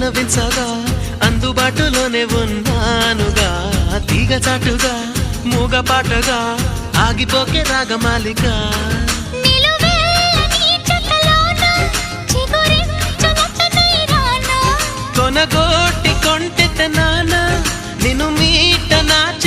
విన్నవించగా అందుబాటులోనే ఉన్నానుగా తీగ చాటుగా మూగపాటగా ఆగిపోకే రాగమాలిక కొనగోటి కొంటెత నానా నిన్ను మీట నాచ